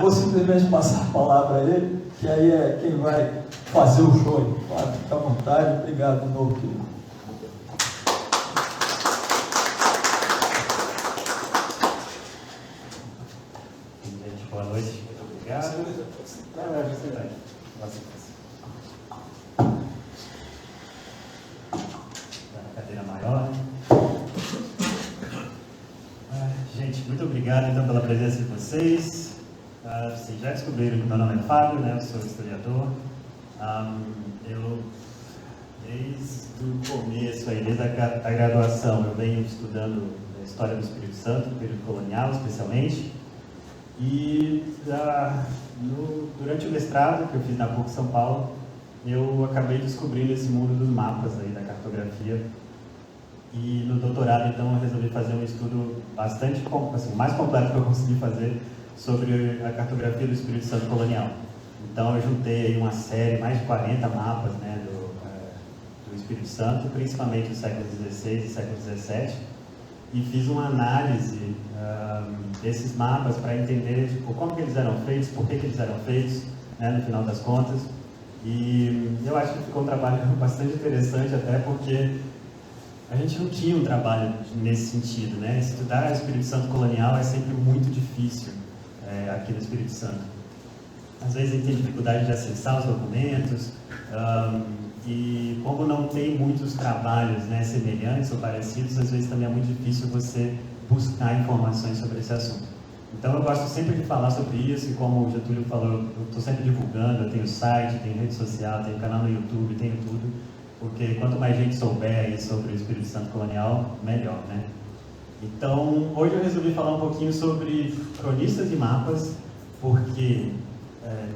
vou simplesmente passar a palavra a ele, que aí é quem vai fazer o show. Claro, fica à vontade. Obrigado de novo, querido. Gente, boa noite. Muito obrigado. Não, é verdade. Cadeira maior. Gente, muito obrigado então pela presença de vocês. Vocês já descobriram que meu nome é Fábio, né? Eu sou historiador. Eu, desde o começo, aí, desde a graduação, eu venho estudando a história do Espírito Santo, período colonial especialmente. E durante o mestrado que eu fiz na PUC São Paulo, eu acabei descobrindo esse mundo dos mapas aí, da cartografia. E no doutorado, então, eu resolvi fazer um estudo bastante, assim, o mais completo que eu consegui fazer sobre a cartografia do Espírito Santo colonial. Então, eu juntei aí uma série, mais de 40 mapas, né, do Espírito Santo, principalmente do século XVI e século XVII, e fiz uma análise desses mapas para entender tipo, como que eles eram feitos, por que eles eram feitos, né, no final das contas. E eu acho que ficou um trabalho bastante interessante, até porque a gente não tinha um trabalho nesse sentido, né? Estudar o Espírito Santo colonial é sempre muito difícil aqui no Espírito Santo. Às vezes a gente tem dificuldade de acessar os documentos, e como não tem muitos trabalhos, né, semelhantes ou parecidos, às vezes também é muito difícil você buscar informações sobre esse assunto. Então eu gosto sempre de falar sobre isso, e como o Getúlio falou, eu estou sempre divulgando, eu tenho site, tenho rede social, tenho canal no YouTube, tenho tudo. Porque quanto mais gente souber aí sobre o Espírito Santo colonial, melhor, né? Então, hoje eu resolvi falar um pouquinho sobre cronistas e mapas, porque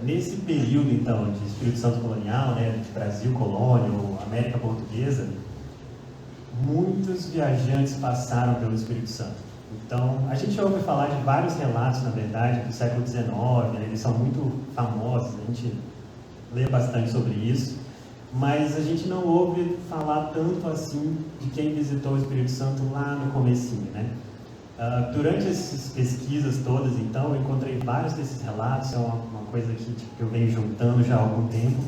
nesse período, então, de Espírito Santo colonial, né, de Brasil colônia ou América Portuguesa, muitos viajantes passaram pelo Espírito Santo. Então, a gente ouve falar de vários relatos, na verdade, do século XIX, né, eles são muito famosos, a gente lê bastante sobre isso. Mas a gente não ouve falar tanto assim de quem visitou o Espírito Santo lá no comecinho, né? Durante essas pesquisas todas, então, eu encontrei vários desses relatos, é uma coisa que eu venho juntando já há algum tempo.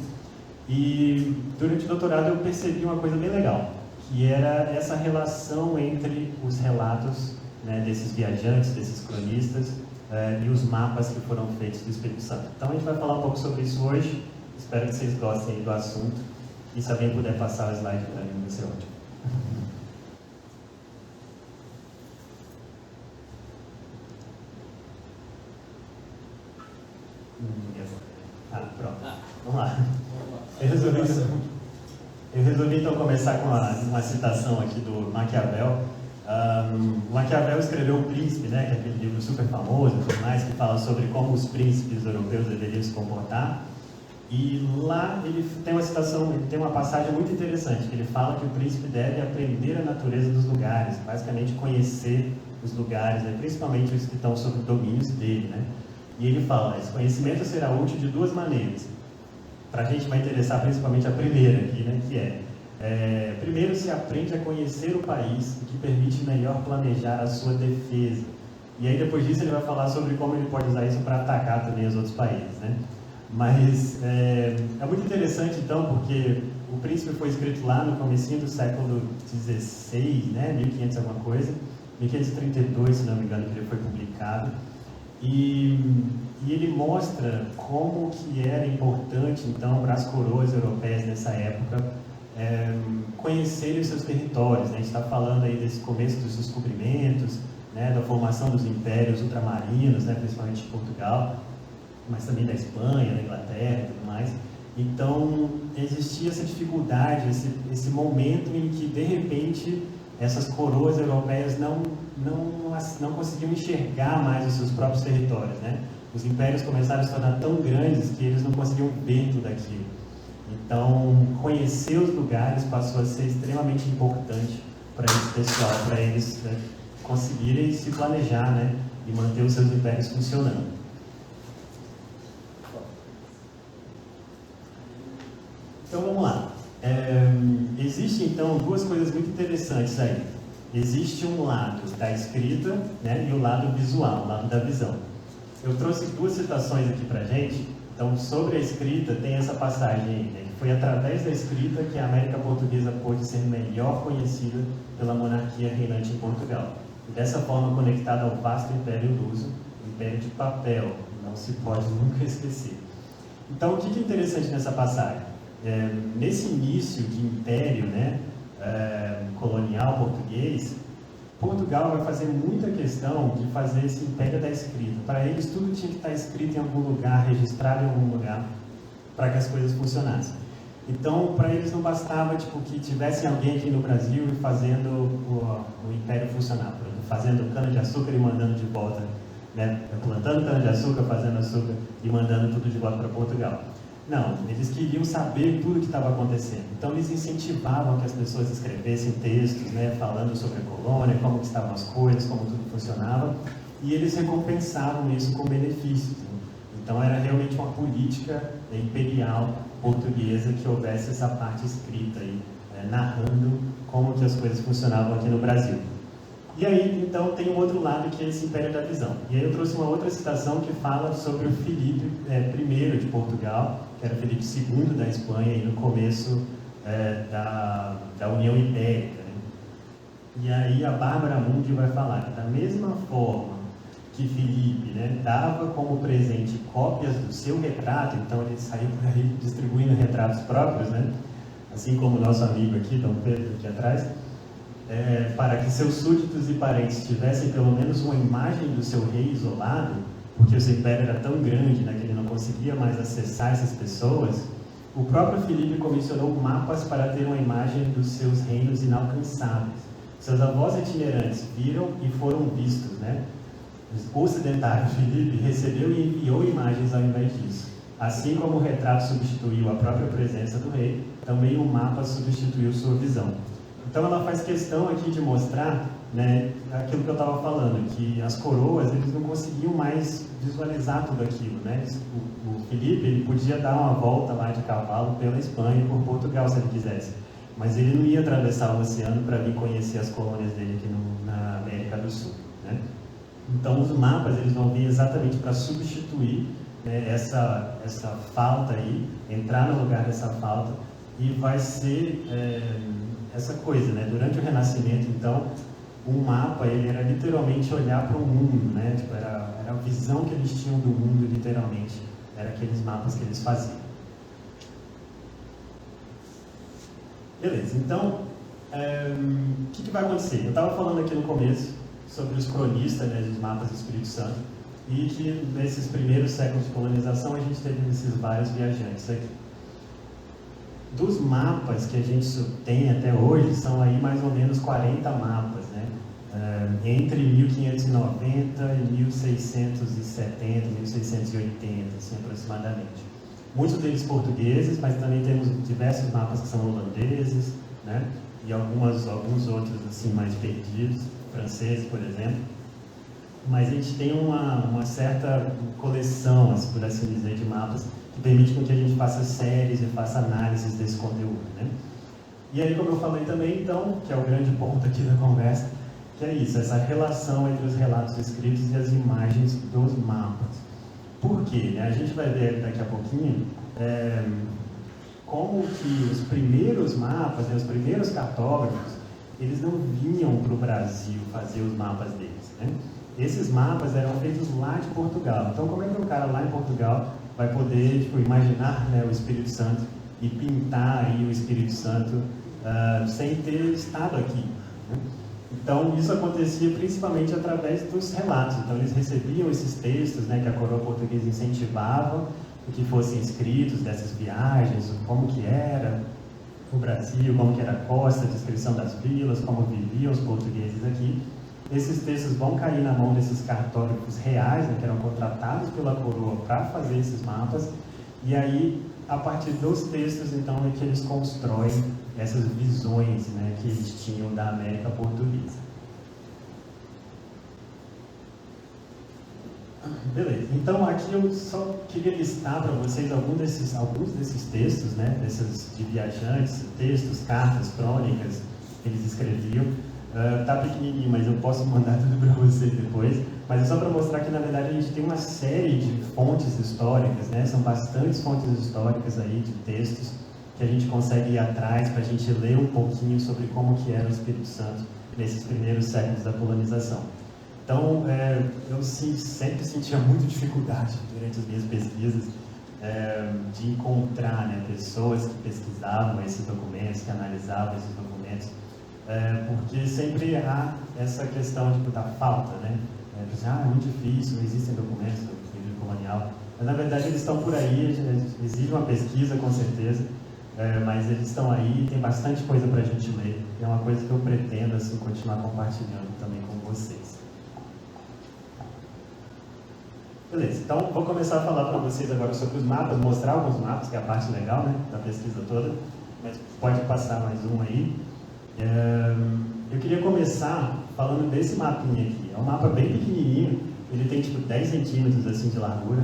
E durante o doutorado eu percebi uma coisa bem legal, que era essa relação entre os relatos, né, desses viajantes, desses cronistas, e os mapas que foram feitos do Espírito Santo. Então a gente vai falar um pouco sobre isso hoje. Espero que vocês gostem do assunto. E se alguém puder passar o slide para mim, vai ser ótimo. Pronto. Vamos lá. Eu resolvi então começar com uma citação aqui do Maquiavel. O Maquiavel escreveu O Príncipe, né, que é aquele livro super famoso e tudo mais, que fala sobre como os príncipes europeus deveriam se comportar. E lá ele tem uma citação, ele tem uma passagem muito interessante, que ele fala que o príncipe deve aprender a natureza dos lugares, basicamente conhecer os lugares, né, principalmente os que estão sob o domínio dele, né? E ele fala, esse conhecimento será útil de duas maneiras. Para a gente vai interessar principalmente a primeira aqui, né, que primeiro se aprende a conhecer o país, o que permite melhor planejar a sua defesa. E aí depois disso ele vai falar sobre como ele pode usar isso para atacar também os outros países, né? Mas é muito interessante, então, porque o Príncipe foi escrito lá no comecinho do século XVI, né, 1500 alguma coisa, 1532, se não me engano, que ele foi publicado, e ele mostra como que era importante, então, para as coroas europeias nessa época, conhecerem os seus territórios, né? A gente está falando aí desse começo dos descobrimentos, né, da formação dos impérios ultramarinos, né, principalmente de Portugal, mas também da Espanha, da Inglaterra e tudo mais. Então, existia essa dificuldade, esse momento em que, de repente, essas coroas europeias não conseguiam enxergar mais os seus próprios territórios, né? Os impérios começaram a se tornar tão grandes que eles não conseguiam ver tudo aquilo. Então, conhecer os lugares passou a ser extremamente importante para esse pessoal, para eles, né, conseguirem se planejar, né, e manter os seus impérios funcionando. Então vamos lá. Existem então duas coisas muito interessantes aí. Existe um lado da escrita, né, e o lado visual, o lado da visão. Eu trouxe duas citações aqui para a gente. Então, sobre a escrita, tem essa passagem aí, né, que foi através da escrita que a América Portuguesa pôde ser melhor conhecida pela monarquia reinante em Portugal. E dessa forma, conectada ao vasto Império Luso, Império de papel, não se pode nunca esquecer. Então, o que é interessante nessa passagem? Nesse início de império, né, colonial português, Portugal vai fazer muita questão de fazer esse império da escrita. Para eles, tudo tinha que estar escrito em algum lugar, registrado em algum lugar, para que as coisas funcionassem. Então, para eles não bastava que tivesse alguém aqui no Brasil fazendo o império funcionar, fazendo cana-de-açúcar e mandando de volta, né, plantando cana-de-açúcar, fazendo açúcar e mandando tudo de volta para Portugal. Não, eles queriam saber tudo o que estava acontecendo. Então, eles incentivavam que as pessoas escrevessem textos, né, falando sobre a colônia, como que estavam as coisas, como tudo funcionava, e eles recompensavam isso com benefícios. Então, era realmente uma política imperial portuguesa que houvesse essa parte escrita aí, narrando como que as coisas funcionavam aqui no Brasil. E aí, então, tem um outro lado que é esse Império da Visão. E aí eu trouxe uma outra citação que fala sobre o Filipe I de Portugal, que era Filipe II da Espanha, aí no começo da União Ibérica. Né? E aí a Bárbara Mundi vai falar que da mesma forma que Filipe, né, dava como presente cópias do seu retrato, então ele saiu por aí distribuindo retratos próprios, né? Assim como o nosso amigo aqui, Dom Pedro, aqui atrás, para que seus súditos e parentes tivessem pelo menos uma imagem do seu rei isolado, porque o seu império era tão grande, né, que ele não conseguia mais acessar essas pessoas, o próprio Filipe comissionou mapas para ter uma imagem dos seus reinos inalcançáveis. Seus avós itinerantes viram e foram vistos, né? O ocidentário Filipe recebeu e enviou imagens ao invés disso. Assim como o retrato substituiu a própria presença do rei, também o mapa substituiu sua visão. Então ela faz questão aqui de mostrar, né, aquilo que eu estava falando, que as coroas eles não conseguiam mais visualizar tudo aquilo. Né? O Filipe ele podia dar uma volta lá de cavalo pela Espanha e por Portugal se ele quisesse, mas ele não ia atravessar o oceano para vir conhecer as colônias dele aqui na América do Sul. Né? Então os mapas eles vão vir exatamente para substituir, né, essa falta aí, entrar no lugar dessa falta, e vai ser essa coisa, né? Durante o Renascimento, então, o mapa ele era literalmente olhar para o mundo, né? Tipo, era a visão que eles tinham do mundo, literalmente, era aqueles mapas que eles faziam. Beleza, então, o que vai acontecer? Eu estava falando aqui no começo sobre os cronistas, né, dos mapas do Espírito Santo, e que nesses primeiros séculos de colonização a gente teve esses vários viajantes aqui. Dos mapas que a gente tem até hoje, são aí mais ou menos 40 mapas, né? Entre 1590 e 1670, 1680, assim, aproximadamente. Muitos deles portugueses, mas também temos diversos mapas que são holandeses, né? E alguns outros assim mais perdidos, franceses, por exemplo. Mas a gente tem uma certa coleção, assim, por assim dizer, de mapas que permite com que a gente faça séries e faça análises desse conteúdo, né? E aí, como eu falei também, então, que é o grande ponto aqui da conversa, que é isso, essa relação entre os relatos escritos e as imagens dos mapas. Por quê? A gente vai ver daqui a pouquinho como que os primeiros mapas, os primeiros cartógrafos, eles não vinham para o Brasil fazer os mapas deles, né? Esses mapas eram feitos lá de Portugal. Então, como é que um cara lá em Portugal vai poder imaginar, né, o Espírito Santo e pintar aí o Espírito Santo sem ter estado aqui? Né? Então, isso acontecia principalmente através dos relatos. Então, eles recebiam esses textos, né, que a coroa portuguesa incentivava que fossem escritos dessas viagens, como que era o Brasil, como que era a costa, a descrição das vilas, como viviam os portugueses aqui. Esses textos vão cair na mão desses cartógrafos reais, né, que eram contratados pela coroa para fazer esses mapas, e aí, a partir dos textos, então, é que eles constroem essas visões, né, que eles tinham da América Portuguesa. Beleza, então aqui eu só queria listar para vocês alguns desses textos, né, de viajantes, textos, cartas, crônicas que eles escreviam. Tá pequenininho, mas eu posso mandar tudo para vocês depois. mas é só para mostrar que, na verdade, a gente tem uma série de fontes históricas, né? São bastantes fontes históricas aí de textos que a gente consegue ir atrás para a gente ler um pouquinho sobre como que era o Espírito Santo nesses primeiros séculos da colonização. Então, eu sempre sentia muita dificuldade durante as minhas pesquisas de encontrar, né, pessoas que pesquisavam esses documentos, que analisavam esses documentos, porque sempre há essa questão tipo, da falta, né? É muito difícil, não existem documentos do período colonial, mas na verdade eles estão por aí, exige uma pesquisa com certeza, mas eles estão aí, tem bastante coisa para a gente ler, e é uma coisa que eu pretendo assim, continuar compartilhando também com vocês. Beleza, então vou começar a falar para vocês agora sobre os mapas, mostrar alguns mapas, que é a parte legal, né, da pesquisa toda, mas pode passar mais um aí. Eu queria começar falando desse mapinha aqui. É um mapa bem pequenininho, ele tem tipo 10 centímetros assim de largura,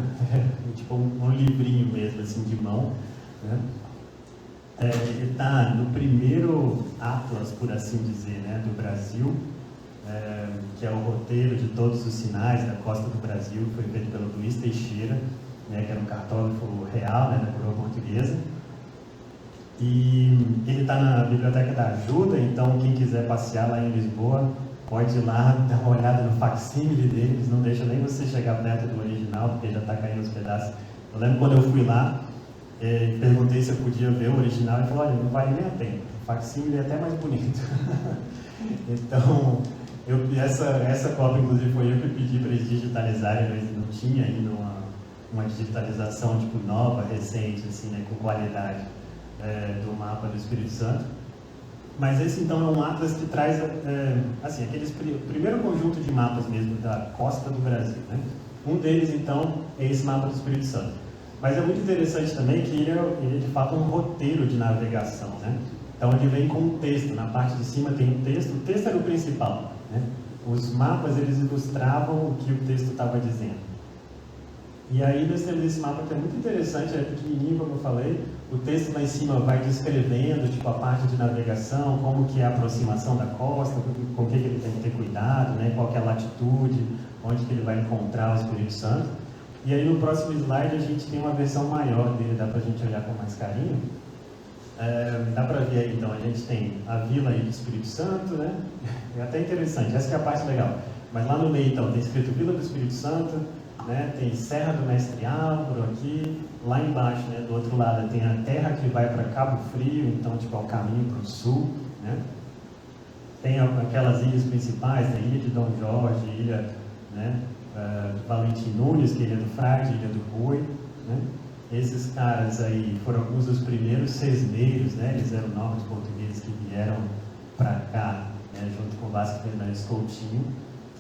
tipo um livrinho mesmo assim de mão, né? Ele está no primeiro atlas, por assim dizer, né, do Brasil, que é o roteiro de todos os sinais da costa do Brasil, foi feito pelo Luiz Teixeira, né, que era um cartógrafo real, né, da coroa portuguesa. E ele está na Biblioteca da Ajuda, então quem quiser passear lá em Lisboa, pode ir lá dar uma olhada no facsímile deles, não deixa nem você chegar perto do original, porque já está caindo os pedaços. Eu lembro quando eu fui lá, perguntei se eu podia ver o original, ele falou, olha, não vale nem a pena, o facsímile é até mais bonito. Então, essa cópia, inclusive, foi eu que pedi para eles digitalizarem, mas não tinha ainda uma digitalização tipo, nova, recente, assim, né, com qualidade do mapa do Espírito Santo. Mas esse, então, é um atlas que traz, assim, primeiro conjunto de mapas mesmo da costa do Brasil, né? Um deles, então, é esse mapa do Espírito Santo. Mas é muito interessante também que ele é de fato um roteiro de navegação, né? Então ele vem com um texto, na parte de cima tem um texto, o texto era o principal, né? Os mapas eles ilustravam o que o texto estava dizendo. E aí nós temos esse mapa que é muito interessante, é pequenininho como eu falei, o texto lá em cima vai descrevendo tipo, a parte de navegação, como que é a aproximação da costa, com o que ele tem que ter cuidado, né? Qual que é a latitude, onde que ele vai encontrar o Espírito Santo. E aí no próximo slide a gente tem uma versão maior dele, dá para a gente olhar com mais carinho. Dá para ver aí então, a gente tem a vila aí do Espírito Santo, né? É até interessante, essa que é a parte legal. Mas lá no meio então tem escrito Vila do Espírito Santo, né? Tem Serra do Mestre Álvaro aqui, lá embaixo, né? Do outro lado tem a terra que vai para Cabo Frio, então tipo é o caminho para o sul, né? Tem aquelas ilhas principais, né? Ilha de Dom Jorge, ilha, né? De Valentim Nunes, que é a Ilha do Frade, Ilha do Boi, né? Esses caras aí foram alguns dos primeiros sesmeiros, né? Eles eram novos portugueses que vieram para cá, né? Junto com Vasco Fernandes Coutinho,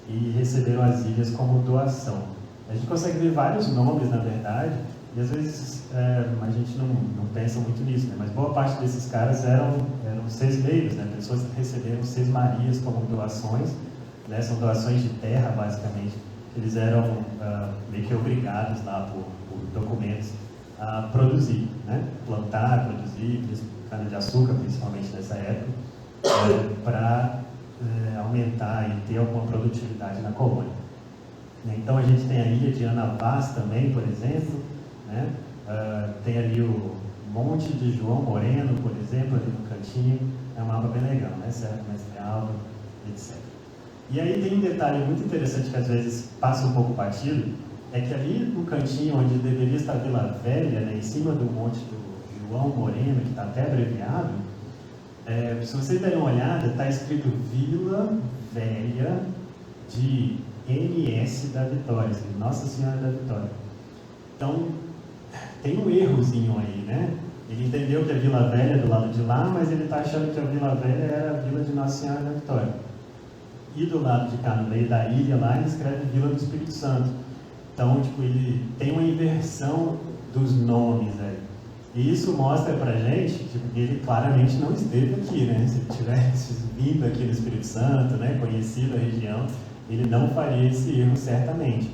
e receberam as ilhas como doação. A gente consegue ver vários nomes, na verdade, e às vezes a gente não pensa muito nisso, né? Mas boa parte desses caras eram sesmeiros, né? Pessoas que receberam sesmarias como doações, né? São doações de terra, basicamente. Eles eram meio que obrigados lá por documentos a produzir, né? Plantar, produzir, cana-de-açúcar, principalmente nessa época, para aumentar e ter alguma produtividade na colônia. Então a gente tem a ilha de Anavás também, por exemplo, né? Tem ali o Monte de João Moreno, por exemplo, ali no cantinho, é um mapa bem legal, né? Serra do Mestre Álvaro, etc. E aí tem um detalhe muito interessante que às vezes passa um pouco batido, é que ali no cantinho onde deveria estar a Vila Velha, né, em cima do Monte do João Moreno, que está até abreviado, se vocês derem uma olhada, está escrito Vila Velha de NS da Vitória, Nossa Senhora da Vitória. Então, tem um errozinho aí, né? Ele entendeu que a Vila Velha é do lado de lá, mas ele está achando que a Vila Velha era a Vila de Nossa Senhora da Vitória. E do lado de cá, no meio da ilha lá, ele escreve Vila do Espírito Santo. Então, tipo, ele tem uma inversão dos nomes aí. E isso mostra pra gente tipo, que ele claramente não esteve aqui, né? Se ele tivesse vindo aqui no Espírito Santo, né, conhecido a região, ele não faria esse erro certamente.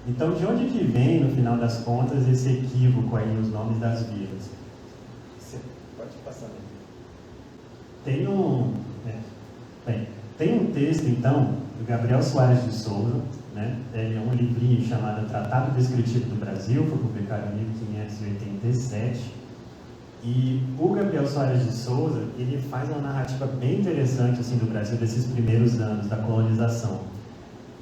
Então, de onde que vem, no final das contas, esse equívoco aí nos nomes das vilas? Você pode passar aqui. Tem um texto, então, do Gabriel Soares de Souza, né? É um livrinho chamado Tratado Descritivo do Brasil, foi publicado em 1587. E o Gabriel Soares de Souza, ele faz uma narrativa bem interessante assim, do Brasil, desses primeiros anos da colonização.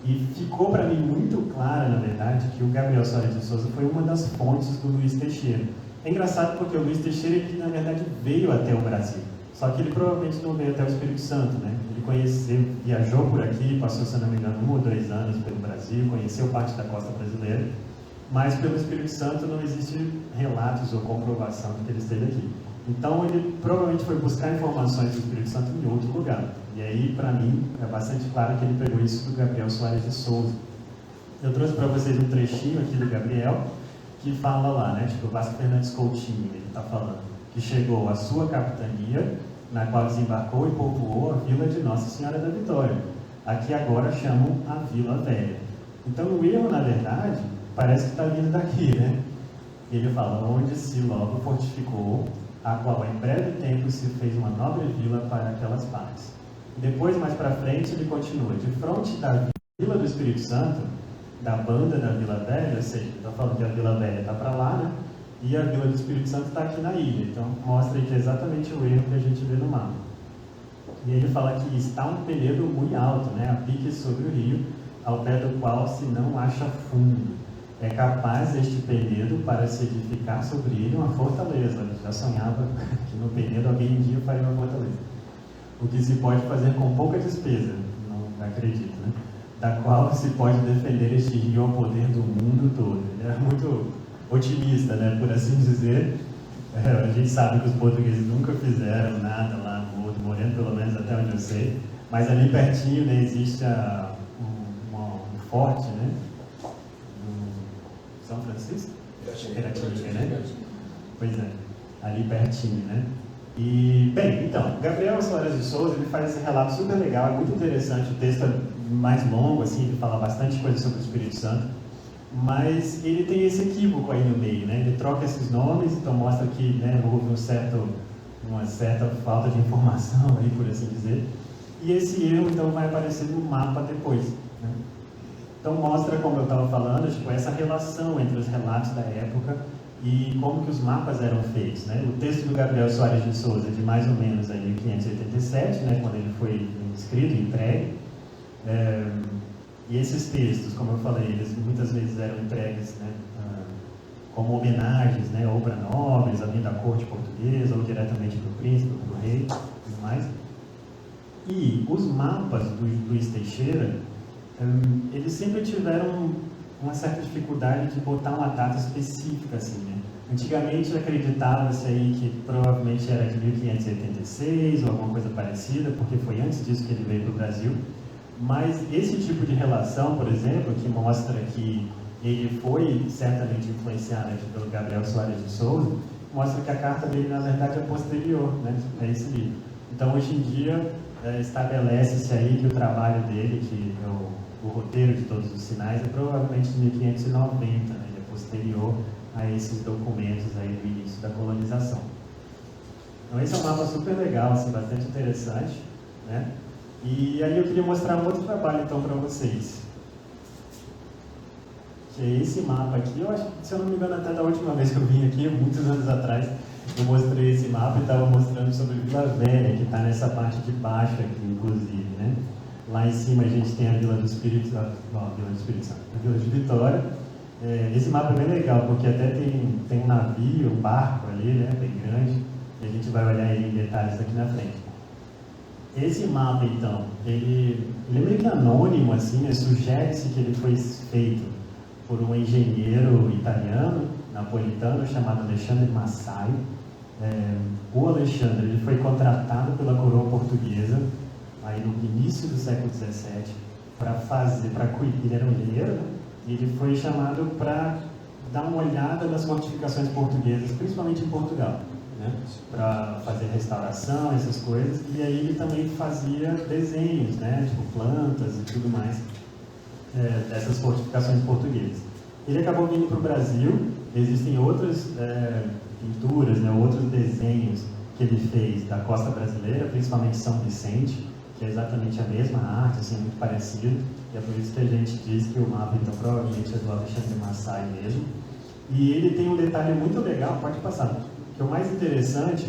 E ficou para mim muito claro, na verdade, que o Gabriel Soares de Souza foi uma das fontes do Luiz Teixeira. É engraçado porque o Luiz Teixeira, ele, na verdade, veio até o Brasil. Só que ele provavelmente não veio até o Espírito Santo, né? Ele conheceu, viajou por aqui, passou, se não me engano, 1 ou 2 anos pelo Brasil, conheceu parte da costa brasileira, mas pelo Espírito Santo não existe relatos ou comprovação de que ele esteve aqui. Então ele provavelmente foi buscar informações do Espírito Santo em outro lugar. E aí, para mim, é bastante claro que ele pegou isso do Gabriel Soares de Souza. Eu trouxe para vocês um trechinho aqui do Gabriel, que fala lá, né? Tipo, Vasco Fernandes Coutinho, ele está falando, que chegou à sua capitania, na qual desembarcou e povoou a vila de Nossa Senhora da Vitória. Aqui agora chamam a Vila Velha. Então o erro, na verdade, parece que está vindo daqui, né? Ele fala, onde se logo fortificou, a qual em breve tempo se fez uma nobre vila para aquelas partes. Depois, mais para frente, ele continua, de fronte da Vila do Espírito Santo, da banda da Vila Velha, ou seja, está falando que a Vila Velha está para lá, né? E a Vila do Espírito Santo está aqui na ilha. Então, mostra aí que é exatamente o erro que a gente vê no mapa. E ele fala que está um penedo muito alto, né? A pique sobre o rio, ao pé do qual se não acha fundo. É capaz este penedo para se edificar sobre ele uma fortaleza. Ele já sonhava que no penedo alguém um dia faria uma fortaleza. O que se pode fazer com pouca despesa, não acredito, né? Da qual se pode defender este rio ao poder do mundo todo. Ele era muito otimista, né, por assim dizer. A gente sabe que os portugueses nunca fizeram nada lá no Morro do Moreno, pelo menos até onde eu sei, mas ali pertinho, né, existe um forte, né, do São Francisco? Piratinga, né? Pois é, ali pertinho, né? E, bem, então, Gabriel Soares de Souza, ele faz esse relato super legal, é muito interessante, o texto é mais longo, assim, ele fala bastante coisa sobre o Espírito Santo, mas ele tem esse equívoco aí no meio, né? Ele troca esses nomes, então mostra que, né, houve uma certa falta de informação aí, por assim dizer, e esse erro, então, vai aparecer no mapa depois, né? Então mostra, como eu estava falando, tipo, essa relação entre os relatos da época e como que os mapas eram feitos, né? O texto do Gabriel Soares de Souza é de mais ou menos aí 1587, né, quando ele foi escrito, entregue. E esses textos, como eu falei, eles muitas vezes eram entregues, né, como homenagens, né, ou para nobres, alguém da corte portuguesa, ou diretamente para o príncipe, para o rei, e tudo mais. E os mapas do Luiz Teixeira, eles sempre tiveram uma certa dificuldade de botar uma data específica, assim, né? Antigamente acreditava-se aí que provavelmente era de 1586 ou alguma coisa parecida, porque foi antes disso que ele veio para o Brasil. Mas esse tipo de relação, por exemplo, que mostra que ele foi certamente influenciado aqui pelo Gabriel Soares de Souza, mostra que a carta dele, na verdade, é posterior, né, a esse livro. Então, hoje em dia, estabelece-se aí que o trabalho dele, que é o roteiro de todos os sinais, é provavelmente de 1590, né, ele é posterior a esses documentos aí do início da colonização. Então, esse é um mapa super legal, assim, bastante interessante, né? E aí eu queria mostrar um outro trabalho, então, para vocês. Que é esse mapa aqui. Eu acho que, se eu não me engano, até da última vez que eu vim aqui, muitos anos atrás, eu mostrei esse mapa e estava mostrando sobre Vila Velha, que está nessa parte de baixo aqui, inclusive, né? Lá em cima a gente tem a Vila do Espírito Santo, a Vila de Vitória. Esse mapa é bem legal, porque até tem um navio, um barco ali, né? Bem grande, e a gente vai olhar ele em detalhes aqui na frente. Esse mapa, então, ele é meio que anônimo, assim, né? Sugere-se que ele foi feito por um engenheiro italiano, napolitano, chamado Alexandre Massai. O Alexandre, ele foi contratado pela coroa portuguesa, aí no início do século XVII, ele era um engenheiro, né? E ele foi chamado para dar uma olhada nas fortificações portuguesas, principalmente em Portugal, né? Para fazer restauração, essas coisas, e aí ele também fazia desenhos, né? Tipo plantas e tudo mais, dessas fortificações portuguesas. Ele acabou vindo para o Brasil, existem outras pinturas, né? Outros desenhos que ele fez da costa brasileira, principalmente São Vicente, que é exatamente a mesma arte, assim, muito parecido, e é por isso que a gente diz que o mapa, então, provavelmente é do Alexandre Massai mesmo. E ele tem um detalhe muito legal, pode passar, que o mais interessante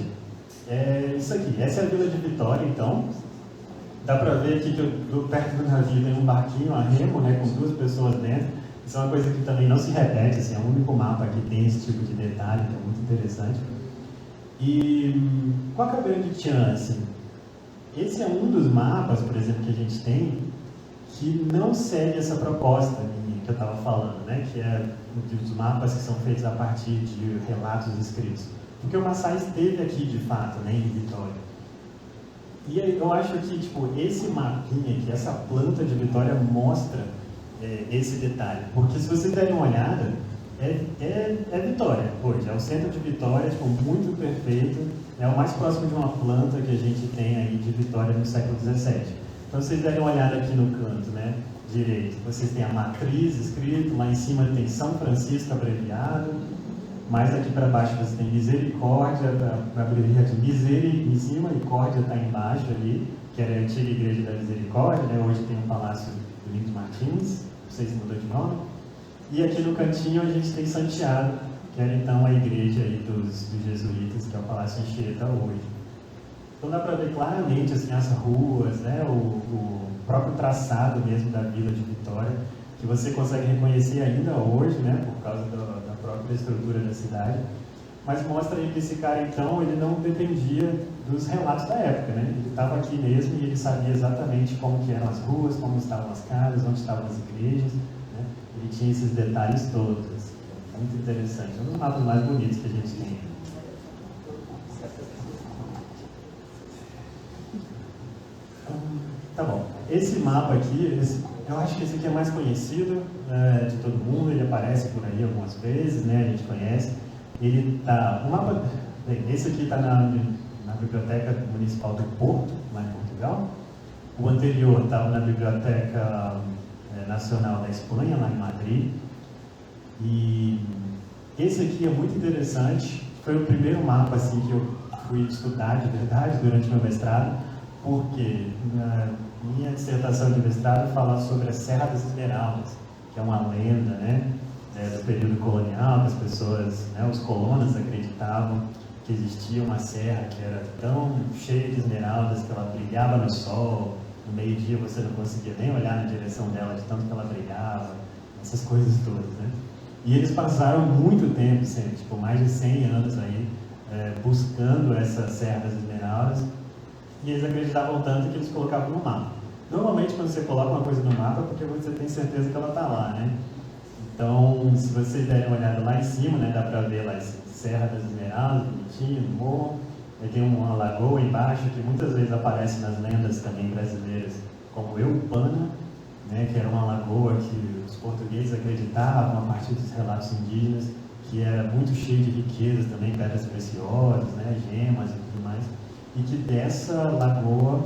é isso aqui. Essa é a Vila de Vitória, então. Dá para ver aqui que perto do navio tem um barquinho a remo, né, com 2 pessoas dentro. Isso é uma coisa que também não se repete, assim, é o único mapa que tem esse tipo de detalhe, que é muito interessante. E qual que é a grande chance? Esse é um dos mapas, por exemplo, que a gente tem, que não segue essa proposta que eu estava falando, né? Que é dos mapas que são feitos a partir de relatos escritos. Porque o Massai esteve aqui, de fato, né, em Vitória. E aí, eu acho que tipo, esse mapinha aqui, essa planta de Vitória mostra esse detalhe. Porque se vocês derem uma olhada, é Vitória hoje, é o centro de Vitória, tipo, muito perfeito, é o mais próximo de uma planta que a gente tem aí de Vitória no século XVII. Então, se vocês derem uma olhada aqui no canto, né, direito, vocês têm a matriz escrito, lá em cima tem São Francisco abreviado, mais aqui para baixo você tem Misericórdia, abreviado de Miseri em cima, e Córdia está embaixo ali, que era a antiga Igreja da Misericórdia, né, hoje tem o Palácio do Lins Martins, não sei se mudou de nome. E aqui no cantinho a gente tem Santiago, que era então a igreja aí dos jesuítas, que é o Palácio Anchieta hoje. Então dá para ver claramente assim, as ruas, né, o próprio traçado mesmo da Vila de Vitória, que você consegue reconhecer ainda hoje, né, por causa da própria estrutura da cidade. Mas mostra aí que esse cara, então, ele não dependia dos relatos da época, né? Ele estava aqui mesmo e ele sabia exatamente como que eram as ruas, como estavam as casas, onde estavam as igrejas, né? Ele tinha esses detalhes todos. É muito interessante. É um dos mapas mais bonitos que a gente tem. Tá bom. Esse mapa aqui, eu acho que esse aqui é mais conhecido de todo mundo, ele aparece por aí algumas vezes, né? A gente conhece. Ele tá, o mapa, esse aqui está na Biblioteca Municipal do Porto, lá em Portugal. O anterior estava na Biblioteca Nacional da Espanha, lá em Madrid. E esse aqui é muito interessante. Foi o primeiro mapa assim, que eu fui estudar de verdade durante meu mestrado, porque na minha dissertação de mestrado fala sobre a Serra das Esmeraldas, que é uma lenda, né? Do período colonial, que as pessoas, né, os colonos acreditavam que existia uma serra que era tão cheia de esmeraldas que ela brilhava no sol, no meio-dia você não conseguia nem olhar na direção dela de tanto que ela brilhava, essas coisas todas, né? E eles passaram muito tempo, tipo, mais de 100 anos aí, buscando essa Serra das Esmeraldas, e eles acreditavam tanto que eles colocavam no mapa. Normalmente quando você coloca uma coisa no mapa é porque você tem certeza que ela está lá, né? Então, se vocês derem uma olhada lá em cima, né, dá para ver lá Serra das Esmeraldas, bonitinho, no morro. Aí tem uma lagoa embaixo que muitas vezes aparece nas lendas também brasileiras, como Eupana, né, que era uma lagoa que os portugueses acreditavam, a partir dos relatos indígenas, que era muito cheio de riquezas também, pedras preciosas, né, gemas e tudo mais. E que dessa lagoa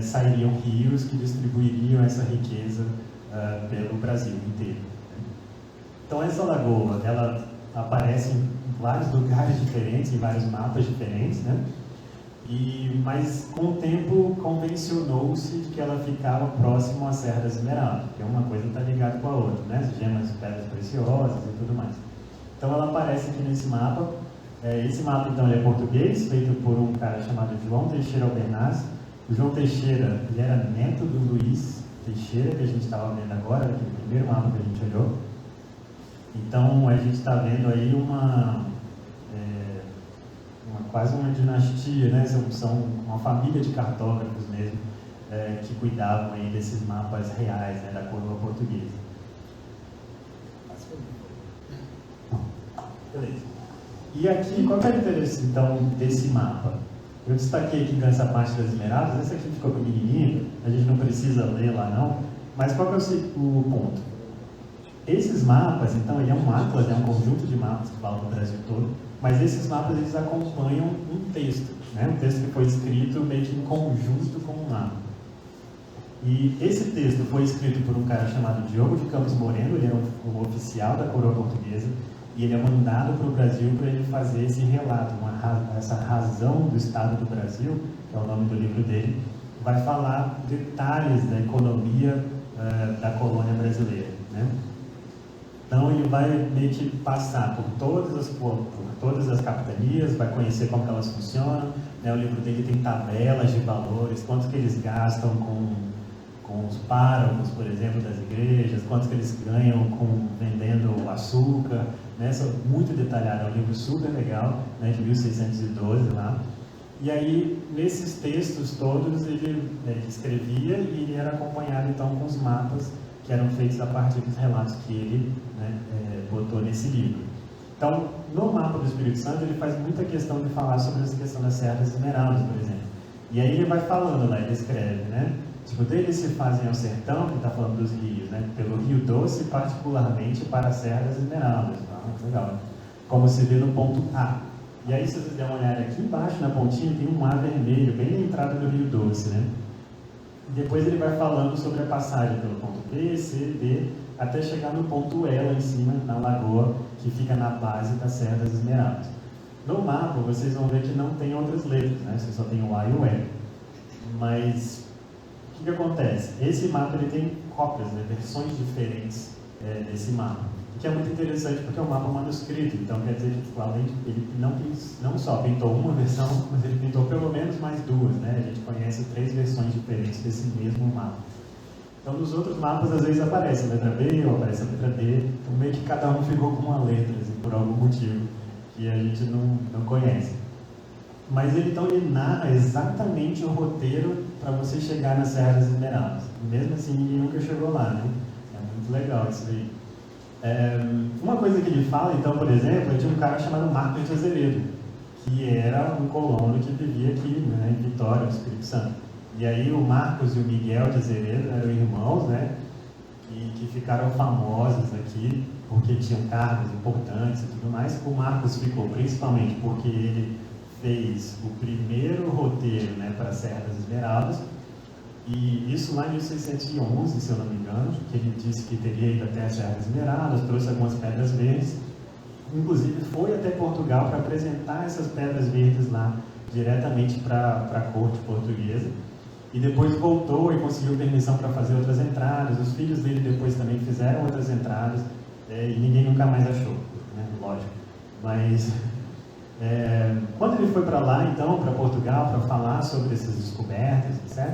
sairiam rios que distribuiriam essa riqueza pelo Brasil inteiro. Então essa lagoa, ela aparece em vários lugares diferentes, em vários mapas diferentes, né? Mas com o tempo convencionou-se que ela ficava próximo à Serra das Esmeraldas, porque uma coisa está ligada com a outra, né? As gemas de pedras preciosas e tudo mais. Então ela aparece aqui nesse mapa. Esse mapa então ele é português, feito por um cara chamado João Teixeira Albernaz. O João Teixeira, ele era neto do Luiz Teixeira, que a gente estava vendo agora, aquele primeiro mapa que a gente olhou. Então, a gente está vendo aí quase uma dinastia, né? São uma família de cartógrafos mesmo, que cuidavam aí desses mapas reais, né, da coroa portuguesa. Beleza. E aqui, qual é o interesse, então, desse mapa? Eu destaquei aqui nessa parte das esmeraldas, essa aqui ficou pequenininha, a gente não precisa ler lá não, mas qual que é o ponto? Esses mapas, então, ele é um atlas, é um conjunto de mapas que falam do Brasil todo, mas esses mapas, eles acompanham um texto, né? Um texto que foi escrito meio que em conjunto com o mapa. E esse texto foi escrito por um cara chamado Diogo de Campos Moreno, ele é um oficial da coroa portuguesa, e ele é mandado para o Brasil para ele fazer esse relato, essa razão do Estado do Brasil, que é o nome do livro dele, vai falar detalhes da economia da colônia brasileira, né? Então ele vai meio que passar por todas as capitanias, vai conhecer como que elas funcionam, né? O livro dele tem tabelas de valores, quanto que eles gastam com os párocos, por exemplo, das igrejas, quanto que eles ganham vendendo açúcar, né? Muito detalhado, é um livro super legal, né? De 1612 lá. E aí, nesses textos todos, ele escrevia e ele era acompanhado então com os mapas que eram feitos a partir dos relatos que ele, né, botou nesse livro. Então, no mapa do Espírito Santo, ele faz muita questão de falar sobre essa questão das Serras Esmeraldas, por exemplo. E aí ele vai falando lá, ele escreve, né? Tipo, deles se fazem ao sertão, que está falando dos rios, né? Pelo Rio Doce, particularmente para a Serra das Esmeraldas. Legal. Como se vê no ponto A. E aí, se vocês derem uma olhada aqui embaixo, na pontinha, tem um mar vermelho, bem na entrada do Rio Doce, né? Depois ele vai falando sobre a passagem pelo ponto B, C, D, até chegar no ponto E lá em cima, na lagoa, que fica na base da Serra das Esmeraldas. No mapa, vocês vão ver que não tem outras letras, né? Você só tem o A e o E. Mas, o que acontece? Esse mapa ele tem cópias, né? Versões diferentes desse mapa. Que é muito interessante porque é um mapa manuscrito, então quer dizer que além de, ele não só pintou uma versão, mas ele pintou pelo menos mais duas, né? A gente conhece 3 versões diferentes desse mesmo mapa. Então nos outros mapas às vezes aparece a letra B ou aparece a letra D, então meio que cada um ficou com uma letra, assim, por algum motivo que a gente não conhece. Mas então ele narra exatamente o roteiro para você chegar na Serra das Esmeraldas. Mesmo assim ninguém nunca chegou lá, né? É muito legal isso aí. Uma coisa que ele fala, então, por exemplo, é de um cara chamado Marcos de Azevedo, que era um colono que vivia aqui, né, em Vitória, no Espírito Santo. E aí o Marcos e o Miguel de Azevedo eram irmãos, né, que ficaram famosos aqui, porque tinham cargos importantes e tudo mais. O Marcos ficou principalmente porque ele fez o primeiro roteiro, né, para a Serra das Esmeraldas, e isso lá em 1611, se eu não me engano, que ele disse que teria ido até a Serra das Esmeraldas, trouxe algumas pedras verdes, inclusive foi até Portugal para apresentar essas pedras verdes lá diretamente para a corte portuguesa, e depois voltou e conseguiu permissão para fazer outras entradas. Os filhos dele depois também fizeram outras entradas, e ninguém nunca mais achou, né? Lógico. Mas quando ele foi para lá, então, para Portugal, para falar sobre essas descobertas, etc.,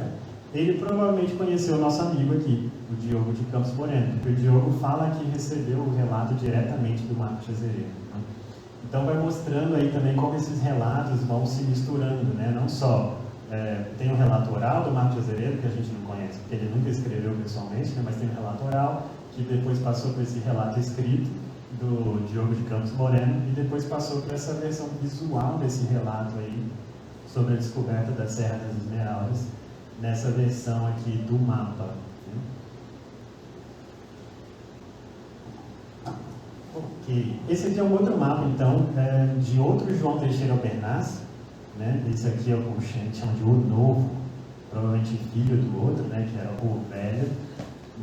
ele provavelmente conheceu o nosso amigo aqui, o Diogo de Campos Moreno, porque o Diogo fala que recebeu o relato diretamente do Marcos de Azevedo, né? Então vai mostrando aí também como esses relatos vão se misturando, né? Não só tem o relato oral do Marcos de Azevedo, que a gente não conhece, porque ele nunca escreveu pessoalmente, né? Mas tem o relato oral, que depois passou por esse relato escrito do Diogo de Campos Moreno, e depois passou por essa versão visual desse relato aí, sobre a descoberta da Serra das Esmeraldas, nessa versão aqui do mapa. Ok. Esse aqui é um outro mapa, então, de outro João Teixeira Albernaz, né? Esse aqui é o que a gente chama de O Novo, provavelmente filho do outro, né? Que era o Velho.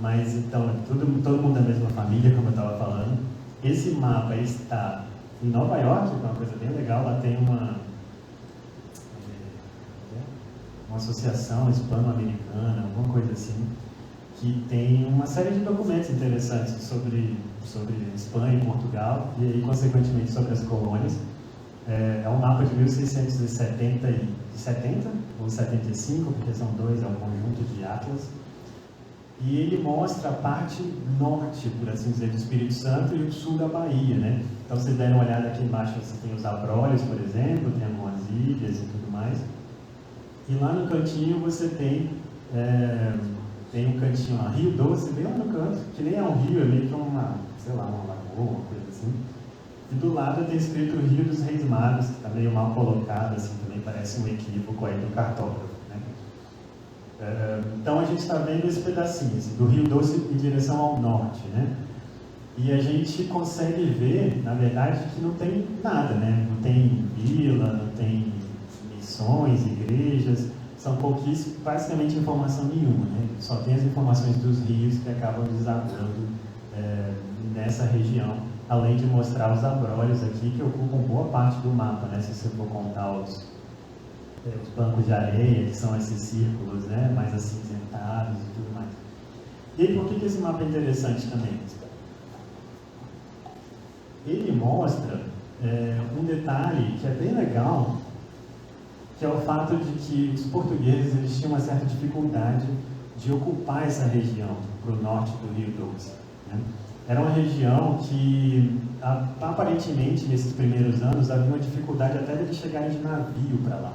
Mas, então, todo mundo da mesma família, como eu estava falando. Esse mapa está em Nova York, que é uma coisa bem legal. Lá tem uma associação hispano-americana, alguma coisa assim, que tem uma série de documentos interessantes sobre Espanha e Portugal, e aí, consequentemente, sobre as colônias. É um mapa de 1670 ou 75, porque são dois, é um conjunto de atlas, e ele mostra a parte norte, por assim dizer, do Espírito Santo e o sul da Bahia, né? Então, se vocês derem uma olhada aqui embaixo, você tem os Abrolhos, por exemplo, tem algumas ilhas e tudo mais. E lá no cantinho você tem um cantinho lá, Rio Doce, bem lá no canto, que nem é um rio, é meio que uma lagoa, uma coisa assim. E do lado tem escrito Rio dos Reis Magos, que está meio mal colocado, assim, também parece um equívoco aí do cartógrafo, né? Então a gente está vendo esse pedacinho, assim, do Rio Doce em direção ao norte, né? E a gente consegue ver, na verdade, que não tem nada, né? Não tem vila, não tem missões, igrejas, são pouquíssimas, basicamente informação nenhuma, né? Só tem as informações dos rios que acabam desabando nessa região, além de mostrar os abrolhos aqui, que ocupam boa parte do mapa, né? Se você for contar os bancos de areia, que são esses círculos, né, mais acinzentados e tudo mais. E aí, por que esse mapa é interessante também? Ele mostra um detalhe que é bem legal, que é o fato de que os portugueses eles tinham uma certa dificuldade de ocupar essa região para o norte do Rio Doce, né? Era uma região que, aparentemente, nesses primeiros anos, havia uma dificuldade até de chegarem de navio para lá.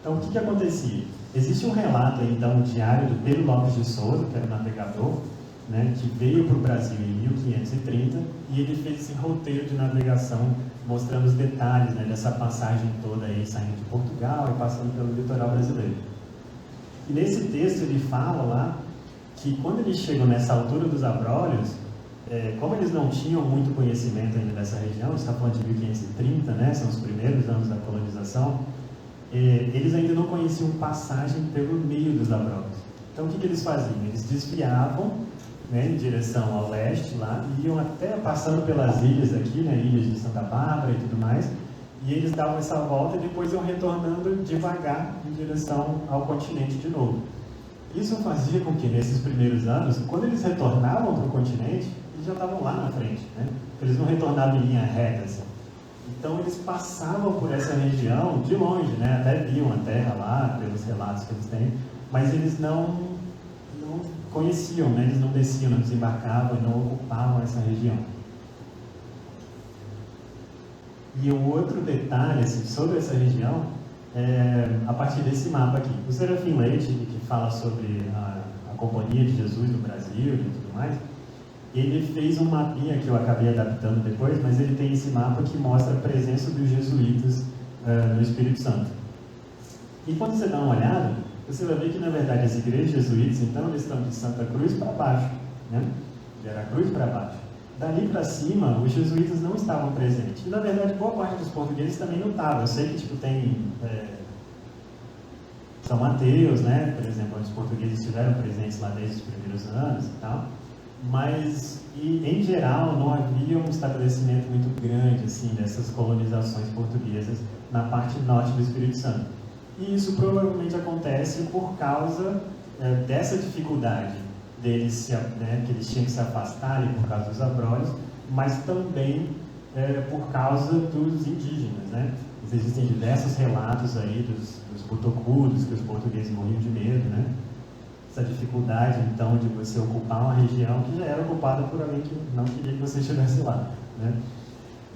Então, o que acontecia? Existe um relato, então, diário do Pedro Lopes de Souza, que era o navegador, né, que veio para o Brasil em 1530, e ele fez esse roteiro de navegação, mostrando os detalhes, né, dessa passagem toda aí, saindo de Portugal e passando pelo litoral brasileiro. E nesse texto ele fala lá que quando eles chegam nessa altura dos Abrolhos, como eles não tinham muito conhecimento ainda dessa região, está falando de 1530, né, são os primeiros anos da colonização, eles ainda não conheciam passagem pelo meio dos Abrolhos. Então o que eles faziam? Eles desviavam, né, em direção ao leste lá, e iam até passando pelas ilhas aqui, né, ilhas de Santa Bárbara e tudo mais, e eles davam essa volta e depois iam retornando devagar em direção ao continente de novo. Isso fazia com que nesses primeiros anos, quando eles retornavam para o continente, eles já estavam lá na frente, né? Eles não retornavam em linha reta, assim. Então eles passavam por essa região de longe, né? Até viam a terra lá, pelos relatos que eles têm, mas eles não conheciam, né? Eles não desciam, não desembarcavam, não ocupavam essa região. E um outro detalhe assim, sobre essa região a partir desse mapa aqui. O Serafim Leite, que fala sobre a Companhia de Jesus no Brasil e tudo mais, ele fez um mapinha que eu acabei adaptando depois, mas ele tem esse mapa que mostra a presença dos jesuítas no Espírito Santo. E quando você dá uma olhada, você vai ver que, na verdade, as igrejas jesuítas, então, eles estão de Santa Cruz para baixo, né? De Veracruz para baixo. Dali para cima, os jesuítas não estavam presentes. E, na verdade, boa parte dos portugueses também não estavam. Eu sei que, tipo, tem São Mateus, né? Por exemplo, onde os portugueses estiveram presentes lá desde os primeiros anos e tal. Mas, em geral, não havia um estabelecimento muito grande, assim, dessas colonizações portuguesas na parte norte do Espírito Santo. E isso provavelmente acontece por causa dessa dificuldade deles, né, que eles tinham que se afastarem por causa dos abrolhos, mas também por causa dos indígenas, né? Existem diversos relatos aí dos botocudos, que os portugueses morriam de medo, né? Essa dificuldade, então, de você ocupar uma região que já era ocupada por alguém que não queria que você estivesse lá, né?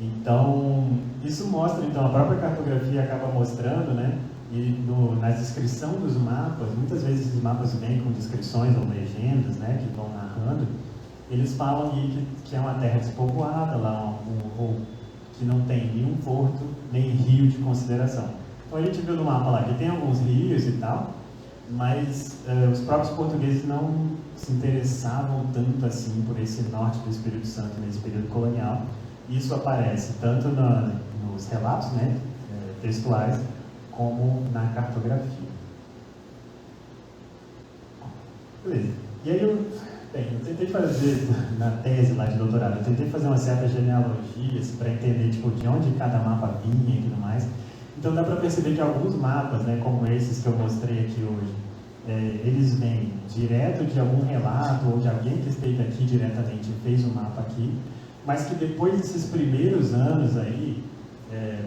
Então, isso mostra, então, a própria cartografia acaba mostrando, né? E na descrição dos mapas, muitas vezes esses mapas vêm com descrições ou legendas, né, que vão narrando, eles falam aí que é uma terra despovoada, lá, ou que não tem nenhum porto, nem rio de consideração. Então a gente viu no mapa lá que tem alguns rios e tal, mas os próprios portugueses não se interessavam tanto assim por esse norte do Espírito Santo nesse período colonial. Isso aparece tanto nos relatos, né, textuais, como na cartografia. Beleza. E aí eu tentei fazer, na tese lá de doutorado, eu tentei fazer uma certa genealogia assim, para entender tipo, de onde cada mapa vinha e tudo mais. Então dá para perceber que alguns mapas, né, como esses que eu mostrei aqui hoje, eles vêm direto de algum relato ou de alguém que esteve aqui diretamente e fez um mapa aqui, mas que depois desses primeiros anos aí,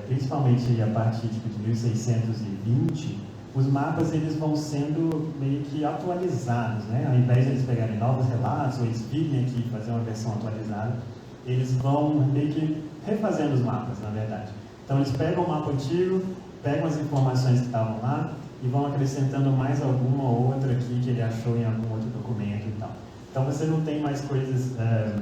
principalmente a partir de 1620, os mapas eles vão sendo meio que atualizados, né? Ao invés de eles pegarem novos relatos ou eles virem aqui fazer uma versão atualizada, eles vão meio que refazendo os mapas, na verdade. Então eles pegam o mapa antigo, pegam as informações que estavam lá e vão acrescentando mais alguma ou outra aqui que ele achou em algum outro documento e tal. Então você não tem mais coisas,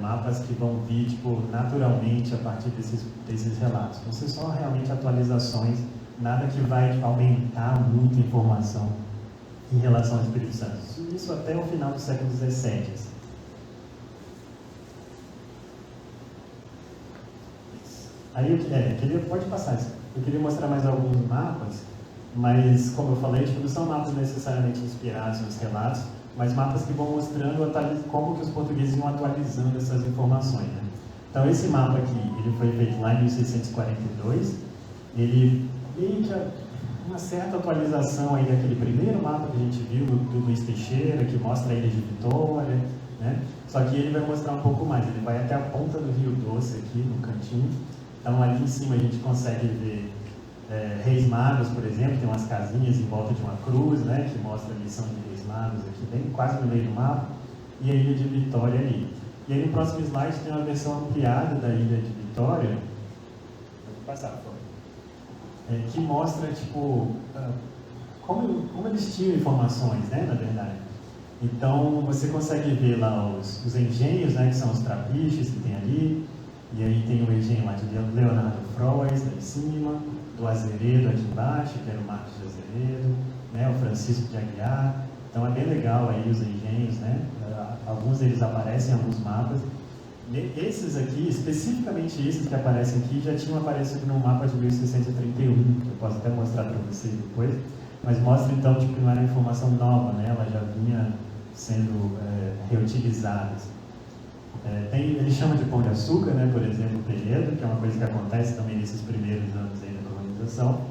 mapas que vão vir tipo, naturalmente a partir desses relatos. Vão ser só realmente atualizações, nada que vai aumentar muita informação em relação ao Espírito Santo. Isso até o final do século XVII. Aí pode passar isso. Eu queria mostrar mais alguns mapas, mas como eu falei, tipo, não são mapas necessariamente inspirados nos relatos, mas mapas que vão mostrando como que os portugueses iam atualizando essas informações, né? Então esse mapa aqui, ele foi feito lá em 1642, ele meio que uma certa atualização aí daquele primeiro mapa que a gente viu do Luiz Teixeira, que mostra a Ilha de Vitória, né? Só que ele vai mostrar um pouco mais, ele vai até a ponta do Rio Doce aqui, no cantinho. Então ali em cima a gente consegue ver Reis Magos, por exemplo, tem umas casinhas em volta de uma cruz, né? Que mostra a missão de Reis Magos aqui, bem quase no meio do mapa, e a Ilha de Vitória ali. E aí no próximo slide tem uma versão ampliada da Ilha de Vitória, vou passar, por favor. Que mostra, tipo, como eles tinham informações, né, na verdade. Então, você consegue ver lá os engenhos, né, que são os trapiches que tem ali, e aí tem o engenho lá de Leonardo Frois, lá em cima, do Azeredo aqui embaixo, que era o Marcos de Azeredo, né, o Francisco de Aguiar. Então, é bem legal aí os engenhos, né, alguns deles aparecem em alguns mapas. Esses aqui, especificamente esses que aparecem aqui, já tinham aparecido no mapa de 1631, que eu posso até mostrar para vocês depois, mas mostra então tipo, que não era informação nova, né? Ela já vinha sendo reutilizada. Ele chama de Pão de Açúcar, né? Por exemplo, o Penedo, que é uma coisa que acontece também nesses primeiros anos aí da colonização.